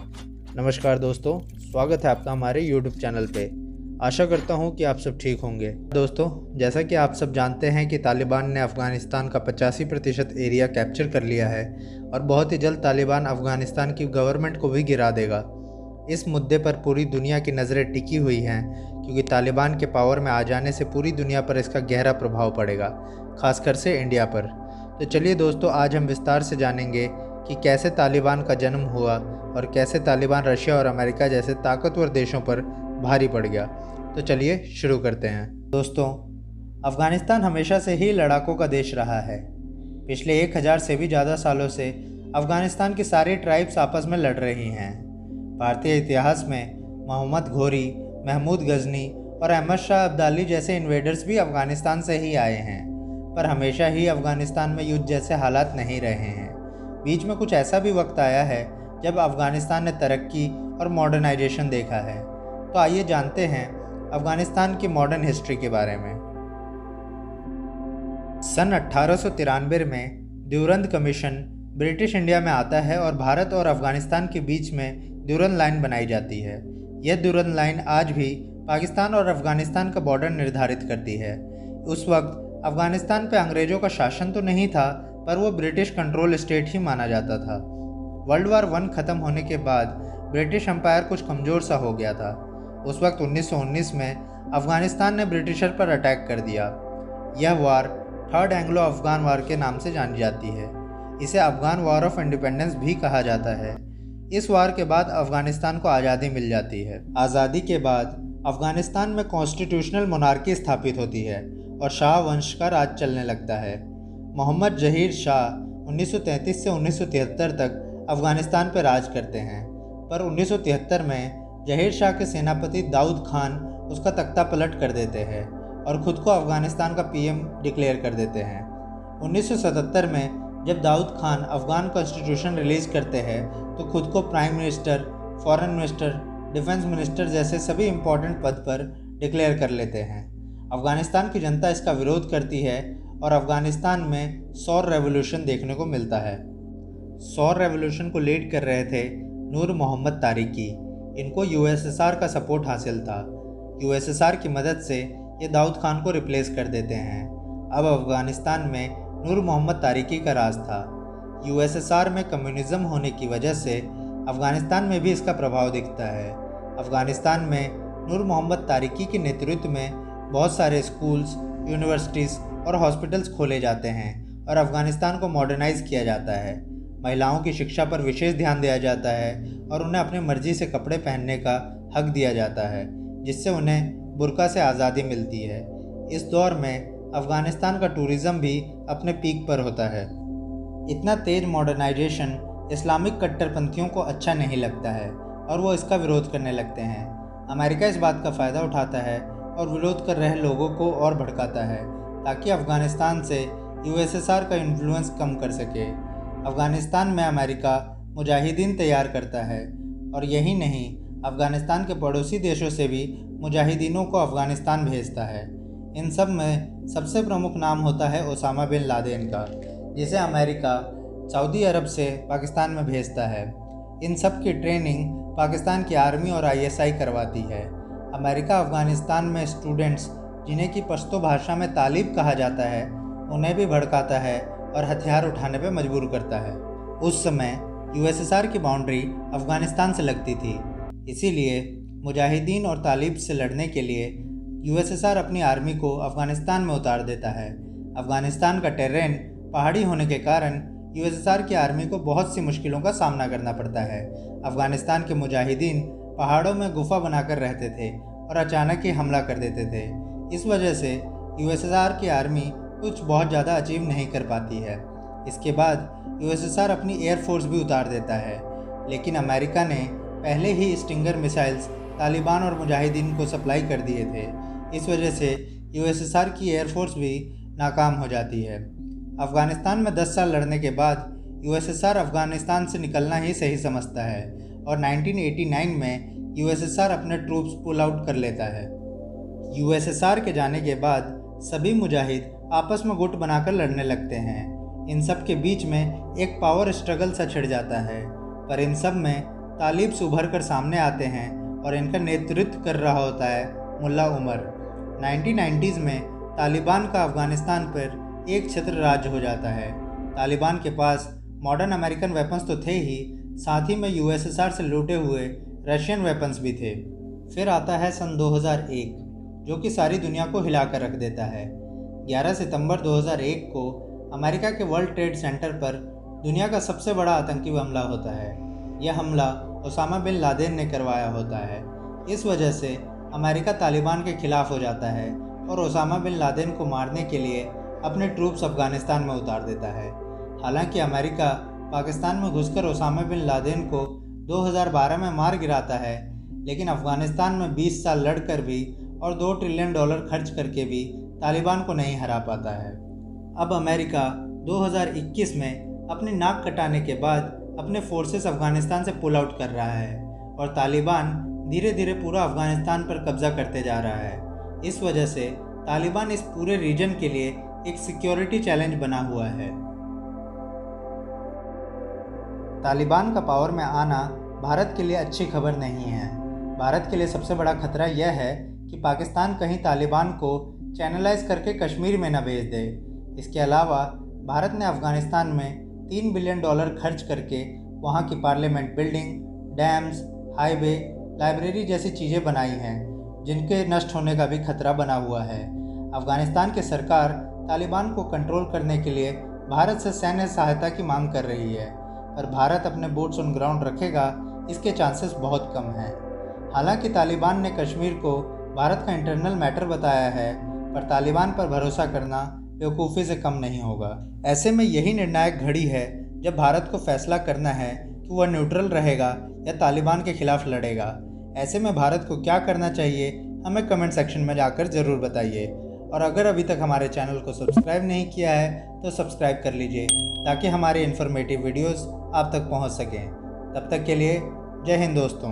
नमस्कार दोस्तों, स्वागत है आपका हमारे YouTube चैनल पे। आशा करता हूँ कि आप सब ठीक होंगे। दोस्तों, जैसा कि आप सब जानते हैं कि तालिबान ने अफ़गानिस्तान का 85% एरिया कैप्चर कर लिया है और बहुत ही जल्द तालिबान अफ़गानिस्तान की गवर्नमेंट को भी गिरा देगा। इस मुद्दे पर पूरी दुनिया की नज़रें टिकी हुई हैं क्योंकि तालिबान के पावर में आ जाने से पूरी दुनिया पर इसका गहरा प्रभाव पड़ेगा, खासकर से इंडिया पर। तो चलिए दोस्तों, आज हम विस्तार से जानेंगे कि कैसे तालिबान का जन्म हुआ और कैसे तालिबान रशिया और अमेरिका जैसे ताकतवर देशों पर भारी पड़ गया। तो चलिए शुरू करते हैं। दोस्तों, अफ़गानिस्तान हमेशा से ही लड़ाकों का देश रहा है। पिछले 1000 से भी ज़्यादा सालों से अफ़गानिस्तान की सारी ट्राइब्स आपस में लड़ रही हैं। भारतीय इतिहास में मोहम्मद घोरी, महमूद गजनी और अहमद शाह अब्दाली जैसे इन्वेडर्स भी अफ़गानिस्तान से ही आए हैं, पर हमेशा ही अफ़गानिस्तान में युद्ध जैसे हालात नहीं रहे हैं। बीच में कुछ ऐसा भी वक्त आया है जब अफ़गानिस्तान ने तरक्की और मॉडर्नाइजेशन देखा है। तो आइए जानते हैं अफ़गानिस्तान की मॉडर्न हिस्ट्री के बारे में। सन 1893 में ड्यूरंड कमीशन ब्रिटिश इंडिया में आता है और भारत और अफ़गानिस्तान के बीच में ड्यूरंड लाइन बनाई जाती है। यह ड्यूरंड लाइन आज भी पाकिस्तान और अफ़गानिस्तान का बॉर्डर निर्धारित करती है। उस वक्त अफ़गानिस्तान पे अंग्रेज़ों का शासन तो नहीं था, पर वो ब्रिटिश कंट्रोल स्टेट ही माना जाता था। वर्ल्ड वार 1 ख़त्म होने के बाद ब्रिटिश एम्पायर कुछ कमज़ोर सा हो गया था। उस वक्त 1919 में अफ़गानिस्तान ने ब्रिटिशर पर अटैक कर दिया। यह वार थर्ड एंग्लो अफ़गान वार के नाम से जानी जाती है। इसे अफ़गान वॉर ऑफ इंडिपेंडेंस भी कहा जाता है। इस वार के बाद अफ़गानिस्तान को आज़ादी मिल जाती है। आज़ादी के बाद अफ़गानिस्तान में कॉन्स्टिट्यूशनल मोनार्की स्थापित होती है और शाह वंश का राज चलने लगता है। मोहम्मद जहीर शाह 1933 से 1973 तक अफ़गानिस्तान पर राज करते हैं, पर 1973 में जहीर शाह के सेनापति दाऊद खान उसका तख्ता पलट कर देते हैं और ख़ुद को अफ़गानिस्तान का पीएम डिक्लेयर कर देते हैं। 1977 में जब दाऊद खान अफ़गान कॉन्स्टिट्यूशन रिलीज़ करते हैं तो खुद को prime minister, foreign minister, defence minister जैसे सभी इम्पोर्टेंट पद पर डिक्लेयर कर लेते हैं। अफ़गानिस्तान की जनता इसका विरोध करती है और अफ़गानिस्तान में सौर रेवोल्यूशन देखने को मिलता है। सौर रेवोल्यूशन को लीड कर रहे थे नूर मोहम्मद तारिकी। इनको यूएसएसआर का सपोर्ट हासिल था। यूएसएसआर की मदद से ये दाऊद खान को रिप्लेस कर देते हैं। अब अफ़गानिस्तान में नूर मोहम्मद तारिकी का राज था। यूएसएसआर में कम्युनिज़्म होने की वजह से अफ़गानिस्तान में भी इसका प्रभाव दिखता है। अफ़गानिस्तान में नूर मोहम्मद तारिकी के नेतृत्व में बहुत सारे स्कूल्स, यूनिवर्सिटीज़ और हॉस्पिटल्स खोले जाते हैं और अफ़गानिस्तान को मॉडर्नाइज़ किया जाता है। महिलाओं की शिक्षा पर विशेष ध्यान दिया जाता है और उन्हें अपनी मर्ज़ी से कपड़े पहनने का हक दिया जाता है, जिससे उन्हें बुर्का से आज़ादी मिलती है। इस दौर में अफ़गानिस्तान का टूरिज़्म भी अपने पीक पर होता है। इतना तेज़ मॉडर्नाइजेशन इस्लामिक कट्टरपंथियों को अच्छा नहीं लगता है और वो इसका विरोध करने लगते हैं। अमेरिका इस बात का फ़ायदा उठाता है और विरोध कर रहे लोगों को और भड़काता है ताकि अफ़गानिस्तान से यूएसएसआर का इन्फ्लुएंस कम कर सके। अफ़गानिस्तान में अमेरिका मुजाहिदीन तैयार करता है और यही नहीं, अफ़गानिस्तान के पड़ोसी देशों से भी मुजाहिदीनों को अफ़गानिस्तान भेजता है। इन सब में सबसे प्रमुख नाम होता है ओसामा बिन लादेन का, जिसे अमेरिका सऊदी अरब से पाकिस्तान में भेजता है। इन सब की ट्रेनिंग पाकिस्तान की आर्मी और आईएसआई करवाती है। अमेरिका अफ़गानिस्तान में स्टूडेंट्स, जिन्हें की पश्तो भाषा में तालिब कहा जाता है, उन्हें भी भड़काता है और हथियार उठाने पर मजबूर करता है। उस समय यूएसएसआर की बाउंड्री अफ़गानिस्तान से लगती थी, इसीलिए मुजाहिदीन और तालिब से लड़ने के लिए यूएसएसआर अपनी आर्मी को अफ़गानिस्तान में उतार देता है। अफ़गानिस्तान का टेरेन पहाड़ी होने के कारण यूएसएसआर की आर्मी को बहुत सी मुश्किलों का सामना करना पड़ता है। अफ़गानिस्तान के मुजाहिदीन पहाड़ों में गुफा बनाकर रहते थे और अचानक ही हमला कर देते थे। इस वजह से यूएसएसआर की आर्मी कुछ बहुत ज़्यादा अचीव नहीं कर पाती है। इसके बाद यूएसएसआर अपनी एयरफोर्स भी उतार देता है, लेकिन अमेरिका ने पहले ही स्टिंगर मिसाइल्स तालिबान और मुजाहिदीन को सप्लाई कर दिए थे। इस वजह से यूएसएसआर की एयरफोर्स भी नाकाम हो जाती है। अफ़गानिस्तान में 10 साल लड़ने के बाद यूएसएसआर अफ़गानिस्तान से निकलना ही सही समझता है और 1989 में यूएसएसआर अपने ट्रूप्स पुल आउट कर लेता है। यूएसएसआर के जाने के बाद सभी मुजाहिद आपस में गुट बनाकर लड़ने लगते हैं। इन सब के बीच में एक पावर स्ट्रगल सा छिड़ जाता है, पर इन सब में तालिब्स उभर कर सामने आते हैं और इनका नेतृत्व कर रहा होता है मुल्ला उमर। 1990s में तालिबान का अफ़गानिस्तान पर एक छत्र राज्य हो जाता है। तालिबान के पास मॉडर्न अमेरिकन वेपन्स तो थे ही, साथ ही में यूएसएसआर से लूटे हुए रशियन वेपन्स भी थे। फिर आता है सन 2001, जो कि सारी दुनिया को हिला कर रख देता है। 11 सितंबर 2001 को अमेरिका के वर्ल्ड ट्रेड सेंटर पर दुनिया का सबसे बड़ा आतंकी हमला होता है। यह हमला ओसामा बिन लादेन ने करवाया होता है। इस वजह से अमेरिका तालिबान के खिलाफ हो जाता है और ओसामा बिन लादेन को मारने के लिए अपने ट्रूप्स अफ़गानिस्तान में उतार देता है। हालांकि अमेरिका पाकिस्तान में घुसकर ओसामा बिन लादेन को 2012 में मार गिराता है, लेकिन अफ़गानिस्तान में 20 साल लड़कर भी और $2 ट्रिलियन खर्च करके भी तालिबान को नहीं हरा पाता है। अब अमेरिका 2021 में अपनी नाक कटाने के बाद अपने फोर्सेस अफ़गानिस्तान से पुल आउट कर रहा है और तालिबान धीरे धीरे पूरा अफ़गानिस्तान पर कब्जा करते जा रहा है। इस वजह से तालिबान इस पूरे रीजन के लिए एक सिक्योरिटी चैलेंज बना हुआ है। तालिबान का पावर में आना भारत के लिए अच्छी खबर नहीं है। भारत के लिए सबसे बड़ा खतरा यह है कि पाकिस्तान कहीं तालिबान को चैनलाइज करके कश्मीर में न भेज दे। इसके अलावा भारत ने अफ़गानिस्तान में $3 बिलियन खर्च करके वहाँ की parliament building, dams, highway, library जैसी चीज़ें बनाई हैं, जिनके नष्ट होने का भी खतरा बना हुआ है। अफ़गानिस्तान की सरकार तालिबान को कंट्रोल करने के लिए भारत से सैन्य सहायता की मांग कर रही है, पर भारत अपने बूट्स ऑन ग्राउंड रखेगा, इसके चांसेस बहुत कम हैं। हालांकि तालिबान ने कश्मीर को भारत का इंटरनल मैटर बताया है, पर तालिबान पर भरोसा करना बेवकूफ़ी से कम नहीं होगा। ऐसे में यही निर्णायक घड़ी है जब भारत को फैसला करना है कि वह न्यूट्रल रहेगा या तालिबान के खिलाफ लड़ेगा। ऐसे में भारत को क्या करना चाहिए, हमें कमेंट सेक्शन में जाकर ज़रूर बताइए। और अगर अभी तक हमारे चैनल को सब्सक्राइब नहीं किया है तो सब्सक्राइब कर लीजिए, ताकि हमारे इन्फॉर्मेटिव वीडियोस आप तक पहुंच सकें। तब तक के लिए जय हिंद दोस्तों।